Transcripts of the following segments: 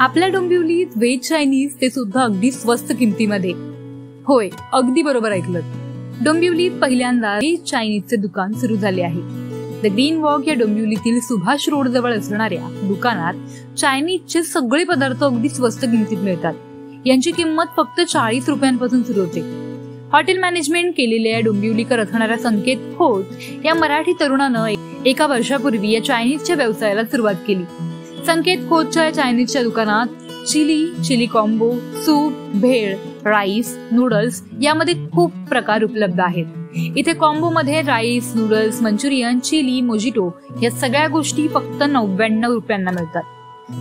आपल्या डोंबिवलीत veg Chinese ते सुद्धा अगदी स्वस्त किमतीमध्ये। होय, अगदी बरोबर ऐकलं। डोंबिवलीत पहिल्यांदा व्हेज चायनीजचे दुकान सुरू झाले आहे। द ग्रीन वॉक या डोंबिवलीतील सुभाष रोड जवळ असणाऱ्या दुकानात चायनीजचे सगळे पदार्थ अगदी स्वस्त किमतीत मिळतात। यांची किंमत फक्त 40 रुपयांपासून सुरू होते। हॉटेल मॅनेजमेंट केलेल्या डोंबिवलीकर असणाऱ्या संकेत खोत या मराठी तरुणानं एका वर्षापूर्वी या चायनीजच्या व्यवसायाला सुरुवात केली। संकेत खोतच्या चायनीजच्या दुकानात chilli combo, soup, bhel, rice, noodles यामध्ये खूप प्रकार उपलब्ध आहेत। इथे कॉम्बो मध्ये rice, noodles, manchurian, chilli, mojito या सगळ्या गोष्टी फक्त 99 रुपयांना मिळतात।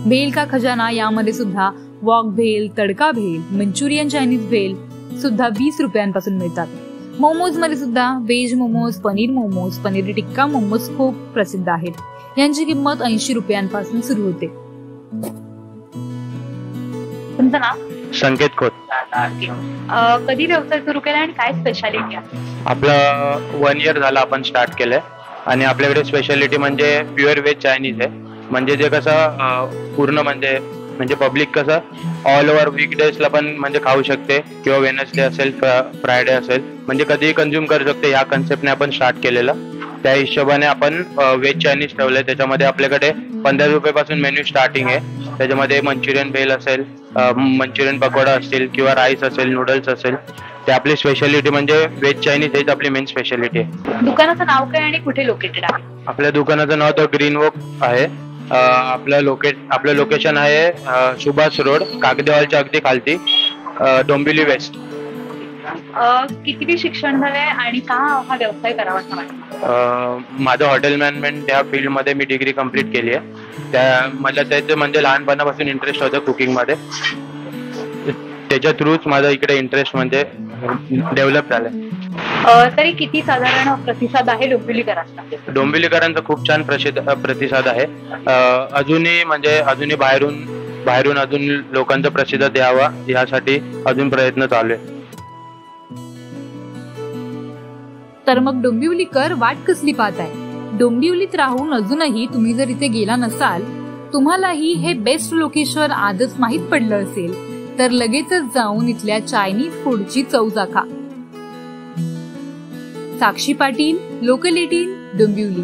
भेल का खजाना यामध्ये सुद्धा वॉक भेल, तडका भेल, मंचुरियन चायनीज भेल सुद्धा 20 रुपयांपासून मिळतात। मोमोज मध्ये सुद्धा व्हेज मोमोज, पनीर टिक्का मोमोज खूप प्रसिद्ध आहेत। यांची किंमत 80 रुपयांपासून सुरू होते। तुमचं नाव? संकेत खोत। कधी व्यवसाय सुरू केला आणि काय स्पेशालिटी आहे? आपलं 1 इयर झालं आपण स्टार्ट केलंय आणि आपल्याकडे स्पेशालिटी म्हणजे प्युअर व्हेज चायनीज आहे। म्हणजे जे कसं पूर्ण म्हणजे पब्लिक कसं ऑल ओव्हर वीकडेजला पण म्हणजे खाऊ शकते किंवा वेनसडे असेल, फ्रायडे असेल, म्हणजे कधीही कंझ्युम करू शकते। ह्या कन्सेप्टने आपण स्टार्ट केलेलं। त्या हिशोबाने आपण व्हेज चायनीज ठेवलंय। त्याच्यामध्ये आपल्याकडे 15 रुपयापासून मेन्यू स्टार्टिंग आहे। त्याच्यामध्ये मंचुरियन भेल असेल, मंचुरियन पकोडा असतील किंवा राईस असेल, नूडल्स असेल, ते आपली स्पेशालिटी म्हणजे व्हेज चायनीज हेच आपली मेन स्पेशालिटी आहे। दुकानाचं नाव काय आणि कुठे लोकेटेड आहे? आपल्या दुकानाचं नाव द ग्रीन वॉक आहे। आपलं लोकेशन आहे सुभाष रोड, कागदेवालच्या अगदी खालती, डोंबिवली वेस्ट। किती शिक्षण झालंय आणि का हा व्यवसाय करावा असं वाटतं? माझं हॉटेल मॅनेजमेंट या फील्ड मध्ये मी डिग्री कंप्लीट केली आहे। मला त्याचं म्हणजे लहानपणापासून इंटरेस्ट होतं कुकिंग मध्ये। त्याच्या थ्रूच माझा इकडे इंटरेस्ट म्हणजे डेव्हलप झालाय। तरी किती साधारण प्रतिसाद आहे डोंबिवलीकरांचा? डोंबिवलीकरांचा खूप छान प्रतिसाद आहे। अजूनही बाहेरून अजून लोकांचा प्रतिसाद यावा यासाठी अजून प्रयत्न चालू आहे। तर मग डोंबिवलीकर वाट कसली पाहताय? डोंबिवलीत राहून अजूनही तुम्ही जर इथे गेला नसाल, तुम्हालाही हे बेस्ट लोकेशन आजच माहित पडलं असेल, तर लगेचच जाऊन इथल्या चायनीज फूडची चव चाखा। साक्षी पाटील, लोकल 18, डोंबिवली।